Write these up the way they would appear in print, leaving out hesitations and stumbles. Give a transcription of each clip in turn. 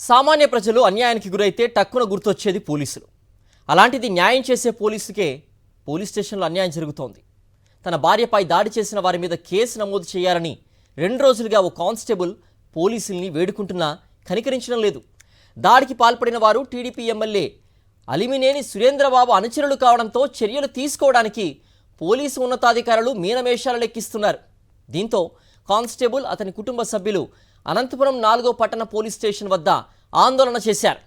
సామాన్య ప్రజలు అన్యాయానికి గురైతే టక్కున గుర్తొచ్చేది పోలీసులు. అలాంటిది న్యాయం చేసే పోలీసుకే పోలీస్ స్టేషన్లో అన్యాయం జరుగుతోంది. తన భార్యపై దాడి చేసిన వారి మీద కేసు నమోదు చేయాలని 2 రోజులుగా ఓ కానిస్టేబుల్ పోలీసుల్ని వేడుకుంటున్నా కనికరించడం లేదు. దాడికి పాల్పడిన వారు టీడీపీ ఎమ్మెల్యే అలిమినేని సురేంద్రబాబు అనుచరులు కావడంతో చర్యలు తీసుకోవడానికి పోలీసు ఉన్నతాధికారులు మీనమేషాలు లెక్కిస్తున్నారు. దీంతో కానిస్టేబుల్ అతని కుటుంబ సభ్యులు అనంతపురం 4వ పట్టణ పోలీస్ స్టేషన్ వద్ద ఆందోళన చేశారు.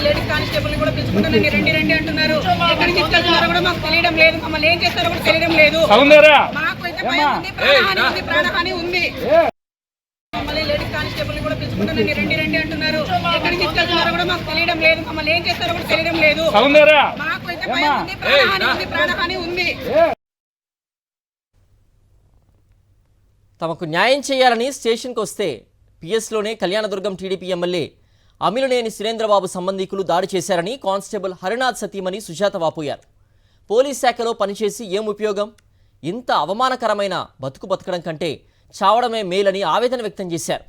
లేడీస్ కానిస్టేబుల్ కూడా పిలుచుకుంటానని రండి అంటున్నారు. ఎక్కడికి తీసుకెళ్తున్నారో కూడా మాకు తెలియడం లేదు. మమ్మల్ని ఏం చేస్తారో కూడా తెలియడం లేదు. మాకైతే భయం ఉంది, ప్రాణహాని ఉంది. మమ్మల్ని లేడీస్ కానిస్టేబుల్ కూడా పిలుచుకుంటానని రండి అంటున్నారు. ఎక్కడికి తీసుకెళ్తున్నారో కూడా మాకు తెలియడం లేదు. మమ్మల్ని ఏం చేస్తారో కూడా తెలియడం లేదు. మాకైతే భయం ఉంది, ప్రాణహాని ఉంది. తమకు న్యాయం చేయాలని స్టేషన్కి వస్తే పిఎస్లోనే కళ్యాణదుర్గం టీడీపీ ఎమ్మెల్యే అమిలినేని సురేంద్రబాబు సంబంధికులు దాడి చేశారని కానిస్టేబుల్ హరినాథ్ సతీమణి సుజాత వాపోయారు. పోలీస్ శాఖలో పనిచేసి ఏం ఉపయోగం? ఇంత అవమానకరమైన బతకడం కంటే చావడమే మేలని ఆవేదన వ్యక్తం చేశారు.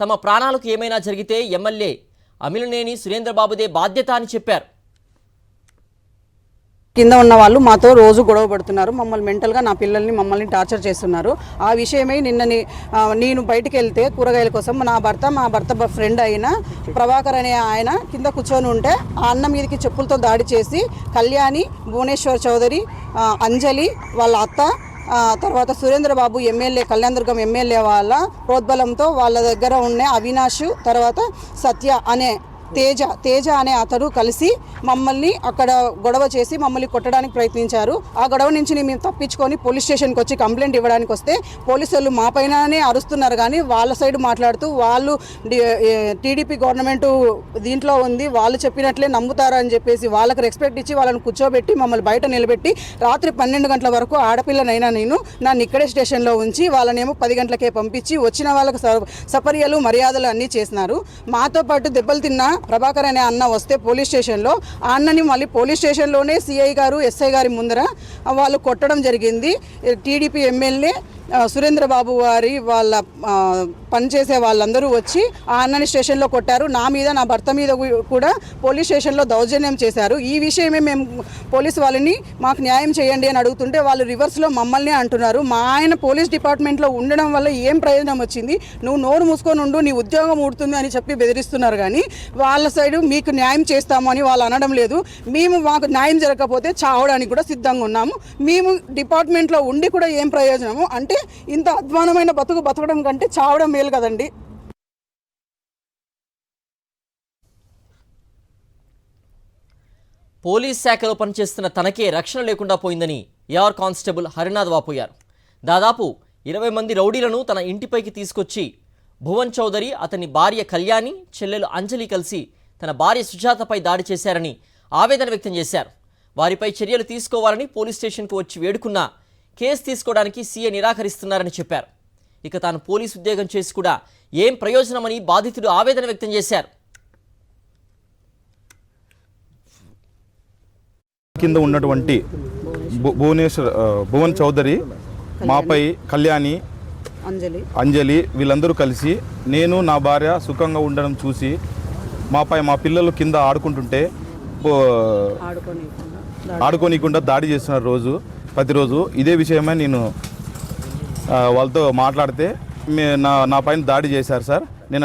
తమ ప్రాణాలకు ఏమైనా జరిగితే ఎమ్మెల్యే అమిలినేని సురేంద్రబాబుదే బాధ్యత అని చెప్పారు. కింద ఉన్న వాళ్ళు మాతో రోజు గొడవ పడుతున్నారు. మమ్మల్ని మెంటల్గా నా పిల్లల్ని మమ్మల్ని టార్చర్ చేస్తున్నారు. ఆ విషయమై నేను బయటికి వెళ్తే కూరగాయల కోసం మా భర్త ఫ్రెండ్ అయిన ప్రభాకర్ అనే ఆయన కింద కూర్చొని ఉంటే ఆ అన్న మీదకి చెప్పులతో దాడి చేసి కళ్యాణి, భువనేశ్వర్ చౌదరి, అంజలి వాళ్ళ అత్త, తర్వాత సురేంద్రబాబు ఎమ్మెల్యే కళ్యాణదుర్గం ఎమ్మెల్యే వాళ్ళ ప్రోద్బలంతో వాళ్ళ దగ్గర ఉన్న అవినాష్, తర్వాత సత్య అనే తేజ అనే అతడు కలిసి మమ్మల్ని అక్కడ గొడవ చేసి మమ్మల్ని కొట్టడానికి ప్రయత్నించారు. ఆ గొడవ నుంచి మేము తప్పించుకొని పోలీస్ స్టేషన్కి వచ్చి కంప్లైంట్ ఇవ్వడానికి వస్తే పోలీసు వాళ్ళు మా పైననే అరుస్తున్నారు. కానీ వాళ్ళ సైడ్ మాట్లాడుతూ వాళ్ళు టీడీపీ గవర్నమెంట్ దీంట్లో ఉంది, వాళ్ళు చెప్పినట్లే నమ్ముతారు అని చెప్పేసి వాళ్ళకి రెస్పెక్ట్ ఇచ్చి వాళ్ళని కూర్చోబెట్టి మమ్మల్ని బయట నిలబెట్టి రాత్రి 12 గంటల వరకు ఆడపిల్లనైనా నన్ను ఇక్కడే స్టేషన్లో ఉంచి వాళ్ళనేమో 10 గంటలకే పంపించి వచ్చిన వాళ్ళకు సపర్యలు మర్యాదలు అన్నీ చేసినారు. మాతో పాటు దెబ్బలు తిన్న ప్రభాకర్ అనే అన్న వస్తే పోలీస్ స్టేషన్లో ఆ అన్నని మళ్ళీ పోలీస్ స్టేషన్లోనే సిఐ గారు, ఎస్ఐ గారి ముందర వాళ్ళు కొట్టడం జరిగింది. టీడీపీ ఎమ్మెల్యే సురేంద్రబాబు వారి వాళ్ళ పనిచేసే వాళ్ళందరూ వచ్చి ఆ అన్నని స్టేషన్లో కొట్టారు. నా మీద, నా భర్త మీద కూడా పోలీస్ స్టేషన్లో దౌర్జన్యం చేశారు. ఈ విషయమే మేము పోలీసు వాళ్ళని మాకు న్యాయం చేయండి అని అడుగుతుంటే వాళ్ళు రివర్స్లో మమ్మల్ని అంటున్నారు. మా ఆయన పోలీస్ డిపార్ట్మెంట్లో ఉండడం వల్ల ఏం ప్రయోజనం వచ్చింది? నువ్వు నోరు మూసుకొని ఉండు, నీ ఉద్యోగం ఊడుతుంది అని చెప్పి బెదిరిస్తున్నారు. కానీ వాళ్ళ సైడు మీకు న్యాయం చేస్తాము అని వాళ్ళు అనడం లేదు. మాకు న్యాయం జరగకపోతే చావడానికి కూడా సిద్ధంగా ఉన్నాము. మేము డిపార్ట్మెంట్లో ఉండి కూడా ఏం ప్రయోజనము? అంటే ఇంత అధ్వానమైన బతకడం కంటే చావడం మేలు కదండి. పోలీస్ శాఖలో పనిచేస్తున్న తనకే రక్షణ లేకుండా పోయిందని ఏఆర్ కానిస్టేబుల్ హరినాథ్ వాపోయారు. దాదాపు 20 మంది రౌడీలను తన ఇంటిపైకి తీసుకొచ్చి భువన్ చౌదరి, అతని భార్య కళ్యాణి, చెల్లెలు అంజలి కలిసి తన భార్య సుజాతపై దాడి చేశారని ఆవేదన వ్యక్తం చేశారు. వారిపై చర్యలు తీసుకోవాలని పోలీస్ స్టేషన్కు వచ్చి వేడుకున్నా కేసు తీసుకోవడానికి సీఏ నిరాకరిస్తున్నారని చెప్పారు. ఇక తాను పోలీసు ఉద్యోగం చేసి కూడా ఏం ప్రయోజనమని బాధితుడు ఆవేదన వ్యక్తం చేశారు. కింద ఉన్నటువంటి భువన్ చౌదరి, మాపై కళ్యాణి, అంజలి వీళ్ళందరూ కలిసి నేను నా భార్య సుఖంగా ఉండడం చూసి మా పిల్లలు కింద ఆడుకుంటుంటే ఆడుకోనీయకుండా దాడి చేస్తున్నారు ప్రతిరోజు. ఇదే విషయమై నేను వాళ్ళతో మాట్లాడితే నా పైన దాడి చేశారు సార్.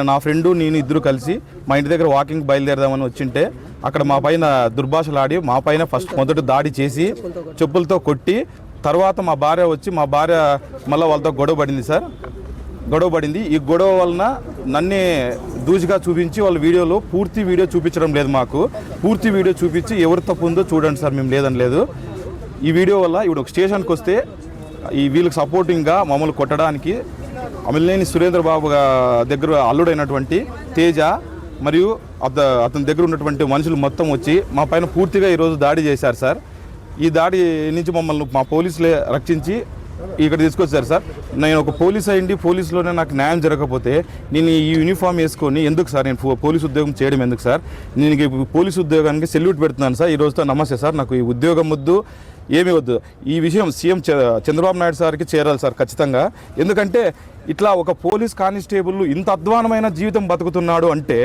నా ఫ్రెండు నేను ఇద్దరు కలిసి మా ఇంటి దగ్గర వాకింగ్ బయలుదేరదామని వచ్చింటే అక్కడ మా పైన దుర్భాషలాడి మా పైన మొదట దాడి చేసి చెప్పులతో కొట్టి, తర్వాత మా భార్య వచ్చి మళ్ళీ వాళ్ళతో గొడవ పడింది. ఈ గొడవ వలన నన్నే దూజిగా చూపించి వాళ్ళ వీడియోలో పూర్తి వీడియో చూపించడం లేదు. మాకు పూర్తి వీడియో చూపించి ఎవరు తప్పు ఉందో చూడండి సార్, మేము లేదని లేదు. ఈ వీడియో వల్ల ఇప్పుడు ఒక స్టేషన్కి వస్తే వీళ్ళకి సపోర్టింగ్గా మమ్మల్ని కొట్టడానికి అమిలినేని సురేంద్రబాబు దగ్గర అల్లుడైనటువంటి తేజ మరియు అతని దగ్గర ఉన్నటువంటి మనుషులు మొత్తం వచ్చి మా పైన పూర్తిగా ఈరోజు దాడి చేశారు సార్. ఈ దాడి నుంచి మమ్మల్ని మా పోలీసులే రక్షించి ఇక్కడ తీసుకొచ్చారు సార్. నేను ఒక పోలీస్ అయ్యింది, పోలీసులోనే నాకు న్యాయం జరగకపోతే నేను ఈ యూనిఫామ్ వేసుకొని ఎందుకు సార్ నేను పోలీస్ ఉద్యోగం చేయడం ఎందుకు సార్? నేను ఈ పోలీస్ ఉద్యోగానికి సెల్యూట్ పెడుతున్నాను సార్. ఈ రోజుతో నమస్తే సార్. నాకు ఈ ఉద్యోగం వద్దు, ఏమీ వద్దు. ఈ విషయం సీఎం చంద్రబాబు నాయుడు సార్కి చేరాలి సార్ ఖచ్చితంగా. ఎందుకంటే ఇట్లా ఒక పోలీస్ కానిస్టేబుల్ ఇంత అధ్వానమైన జీవితం బతుకుతున్నాడు అంటే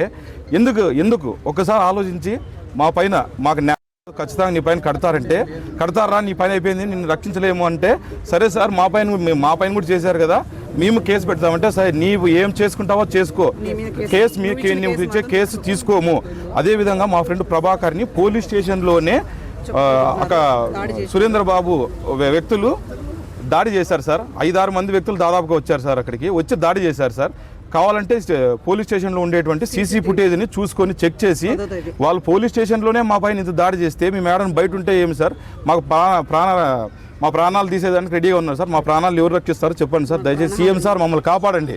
ఎందుకు ఒకసారి ఆలోచించి మా పైన మాకు ఖచ్చితంగా నీ పైన కడతారా, నీ పైన అయిపోయింది, నిన్ను రక్షించలేము అంటే సరే సార్ మా పైన కూడా చేశారు కదా, మేము కేసు పెడతామంటే సరే నీవు ఏం చేసుకుంటావో చేసుకో, కేసు తీసుకోము. అదేవిధంగా మా ఫ్రెండ్ ప్రభాకర్ని పోలీస్ స్టేషన్లోనే ఒక సురేంద్ర బాబు వ్యక్తులు దాడి చేశారు సార్. 5-6 మంది వ్యక్తులు దాదాపుగా వచ్చారు సార్. అక్కడికి వచ్చి దాడి చేశారు సార్. కావాలంటే పోలీస్ స్టేషన్లో ఉండేటువంటి సీసీ ఫుటేజ్ని చూసుకొని చెక్ చేసి వాళ్ళు పోలీస్ స్టేషన్లోనే మా పైన ఇంత దాడి చేస్తే మీ మేడం బయట ఉంటే ఏమి సార్? మాకు మా ప్రాణాలు తీసేదానికి రెడీగా ఉన్నారు సార్. మా ప్రాణాలు ఎవరు రక్షిస్తారో చెప్పండి సార్. దయచేసి సీఎం సార్ మమ్మల్ని కాపాడండి.